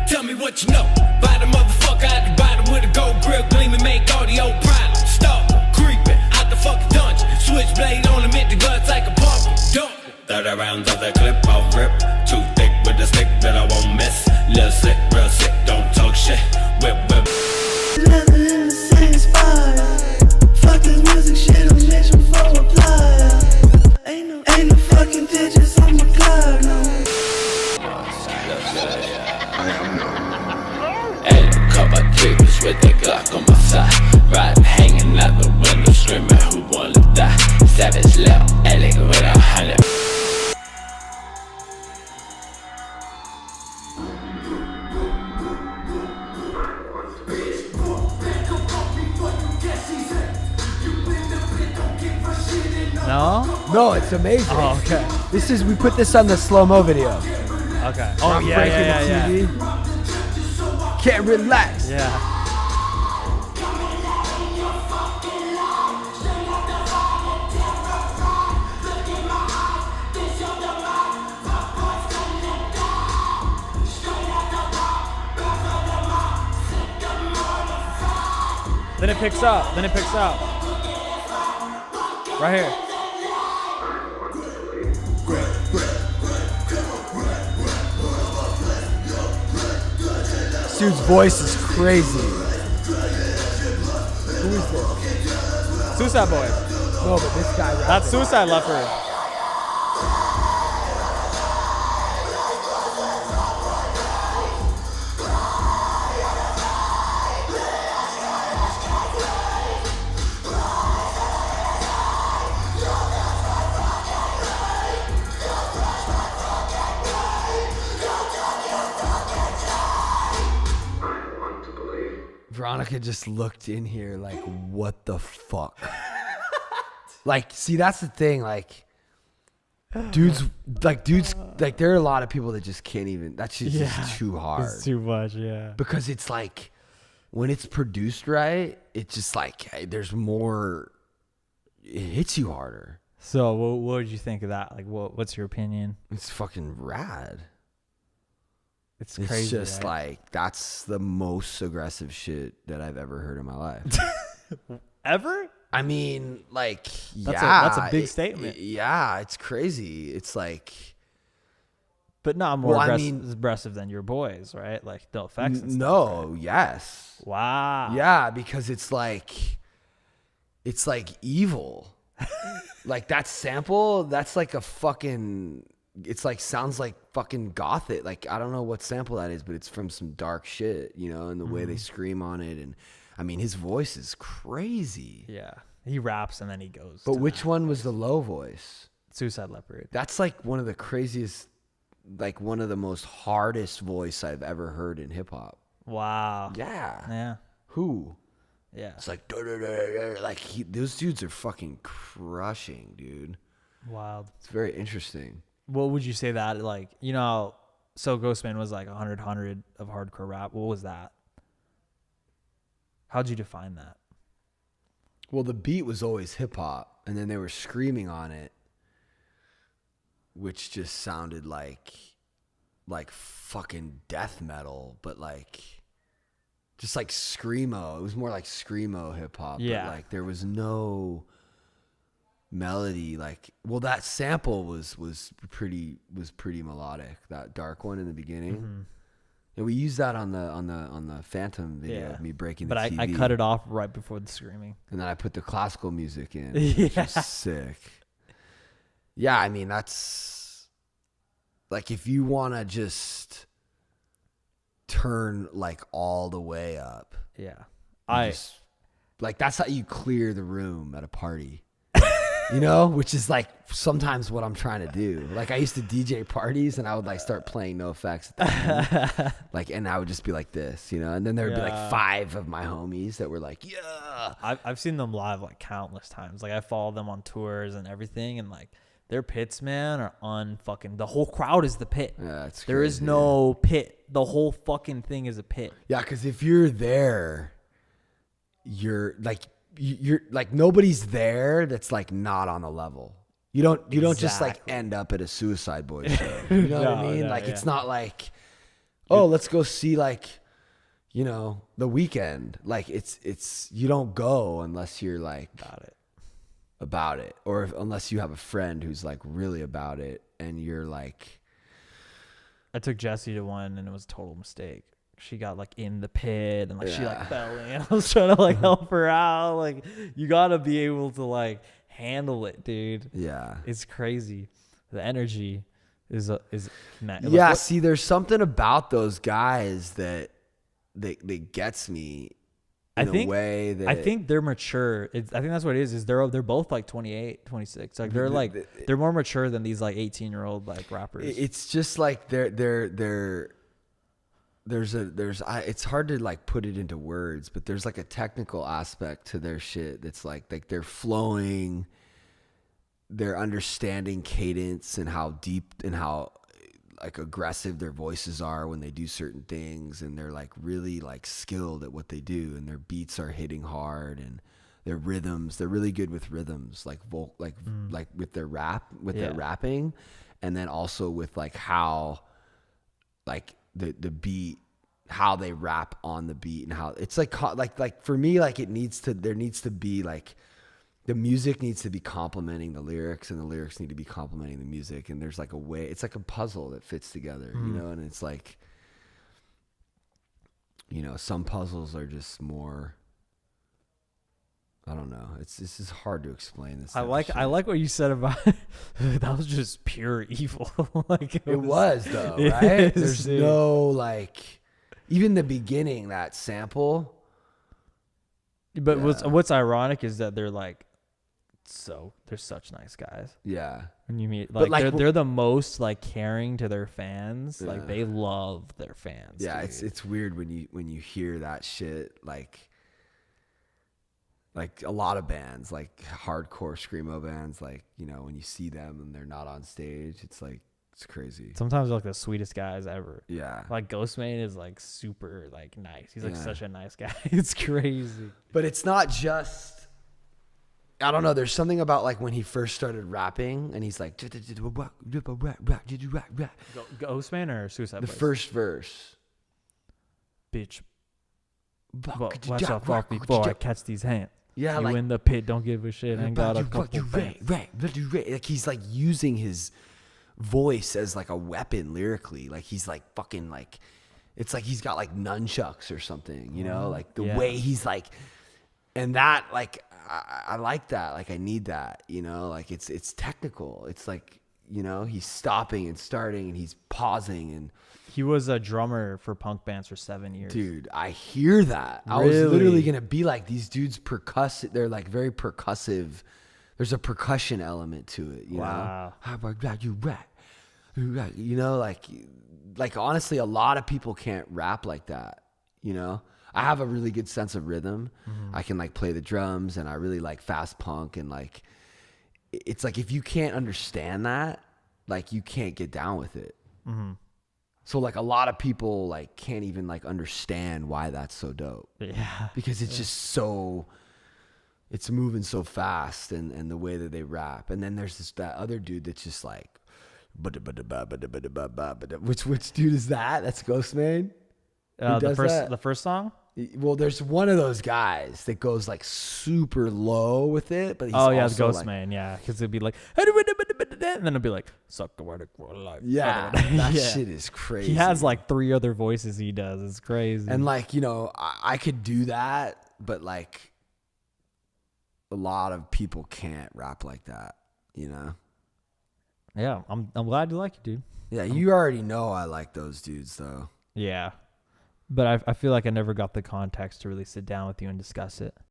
Tell me what you know. Buy the motherfucker out the bottom with a gold grill gleaming, make audio problems. Stop creeping out the fucking dungeon. Switchblade on him, hit the guts like a pump. Dump. 30 rounds of that clip, I'll rip. Too thick with the stick that I won't miss. Little sick, real sick, don't talk shit. Whip, whip. Living in the same spot. Fuck this music shit, I'm itching for a reply. Ain't no fucking digits on my clock, no. Hey, couple triggers with that Glock on my side. Riding, hanging out the window, screaming, who wanna die? Savage left, Alec with 100. No, it's amazing. Oh, okay. We put this on the slow-mo video. Okay. Oh, Oh, yeah, yeah. TV. Can't relax. Yeah. Then it picks up. Right here. This dude's voice is crazy. Who is this? Suicide Boy. No, but this guy. That's Suicide Leopard. Veronica just looked in here like, what the fuck? Like, see, that's the thing. Like, dudes, there are a lot of people that just can't even, that shit's just too hard. It's too much, yeah. Because it's like, when it's produced right, it's just like, hey, there's more, it hits you harder. So what did you think of that? Like, what's your opinion? It's fucking rad. It's crazy. It's just right? like, that's the most aggressive shit that I've ever heard in my life. Ever? I mean, like, That's a big statement. Yeah, it's crazy. It's like, but not more aggressive than your boys, right? Like no effects. And no, stuff, right? yes. Wow. Yeah, because it's like evil. Like that sample, that's like a fucking. It's like sounds like fucking gothic. Like I don't know what sample that is, but it's from some dark shit, you know, and the way they scream on it. And I mean, his voice is crazy. Yeah, he raps and then he goes. But which one was the low voice? Suicide Leopard. That's like one of the craziest, like one of the most hardest voice I've ever heard in hip hop. Wow. Yeah. Yeah. Who? Yeah. It's like like those dudes are fucking crushing, dude. Wild. It's very interesting. What would you say that, like, you know, so Ghostman was like 100 of hardcore rap. What was that? How'd you define that? Well, the beat was always hip hop, and then they were screaming on it, which just sounded like fucking death metal, but like just like screamo. It was more like screamo hip hop. Yeah. But like there was no melody. Like, well, that sample was pretty melodic. That dark one in the beginning. Mm-hmm. Yeah, we used that on the Phantom video of me breaking the TV. But I cut it off right before the screaming. And then I put the classical music in, Yeah. which is sick. Yeah, I mean, that's like if you want to just turn like all the way up. Yeah. Like that's how you clear the room at a party. You know, which is like sometimes what I'm trying to do. Like I used to DJ parties and I would like start playing no effects at the end. Like, and I would just be like this, you know, and then there would be like 5 of my homies that were like, yeah. I've seen them live like countless times. Like I follow them on tours and everything, and like their pits, man, are unfucking. The whole crowd is the pit. Yeah, it's there is no pit. The whole fucking thing is a pit. Yeah, because if you're there, you're like nobody's there that's like not on the level. You don't just like end up at a Suicide Boy show. You know what I mean? No, like yeah. it's not like, oh, let's go see like, you know, The Weeknd. Like it's you don't go unless you're like about it, or unless you have a friend who's like really about it, and you're like. I took Jessie to one, and it was a total mistake. She got like in the pit, and like she like fell in. I was trying to like help her out. Like, you gotta be able to like handle it, dude. Yeah, it's crazy. The energy is mad. Yeah, see, there's something about those guys that gets me. I think they're mature. I think that's what it is they're both like 28, 26. Like they're more mature than these like 18-year-old like rappers. It's just like it's hard to like put it into words, but there's like a technical aspect to their shit that's like they're flowing, they're understanding cadence and how deep and how like aggressive their voices are when they do certain things, and they're like really like skilled at what they do, and their beats are hitting hard, and their rhythms, they're really good with rhythms, like like with their their rapping, and then also with like how like the beat, how they rap on the beat, and how it's like for me, like there needs to be like the music needs to be complementing the lyrics, and the lyrics need to be complementing the music. And there's like a way, it's like a puzzle that fits together, you know? And it's like, you know, some puzzles are just more, I don't know. This is hard to explain this. I like what you said about that was just pure evil. Like it was though, right? There's no like, even the beginning, that sample. But what's ironic is that they're such nice guys. Yeah. When you meet, like they're the most like caring to their fans. Like they love their fans. Yeah, dude. it's weird when you hear that shit. Like a lot of bands, like hardcore screamo bands, like, you know, when you see them and they're not on stage, it's like, it's crazy. Sometimes they're like the sweetest guys ever. Yeah. Like Ghostman is like super like nice. He's like such a nice guy. It's crazy. But it's not just, I don't know. There's something about like when he first started rapping and he's like, Ghostman or Suicide the Boys? first verse. Bitch. Watch out fuck before I catch these hands. Yeah, you like, in the pit, don't give a shit. Ain't got a couple fans. Like he's like using his voice as like a weapon lyrically. Like he's like fucking like, it's like he's got like nunchucks or something, you know, like the way he's like, and that like, I like that. Like I need that, you know, like it's technical. It's like, you know, he's stopping and starting and he's pausing, and he was a drummer for punk bands for 7 years. Dude, I hear that. Really? I was literally going to be like, these dudes percussive. They're like very percussive. There's a percussion element to it, you know? How about that? You rap. You know, like honestly, a lot of people can't rap like that, you know? I have a really good sense of rhythm. Mm-hmm. I can like play the drums, and I really like fast punk, and like, it's like, if you can't understand that, like you can't get down with it. Mm-hmm. So like a lot of people like can't even like understand why that's so dope. Yeah. Because it's just so, it's moving so fast, and the way that they rap. And then there's that other dude that's just like, which dude is that? That's Ghostman? The first song? Well, there's one of those guys that goes like super low with it, but he's the also Ghostman, yeah, because it'd be like, and then it'd be like, suck the word life. Yeah, that shit is crazy. He has like 3 other voices he does. It's crazy. And like, you know, I could do that, but like a lot of people can't rap like that, you know? Yeah, I'm glad you like it, dude. Yeah, you already know I like those dudes though. Yeah. But I feel like I never got the context to really sit down with you and discuss it.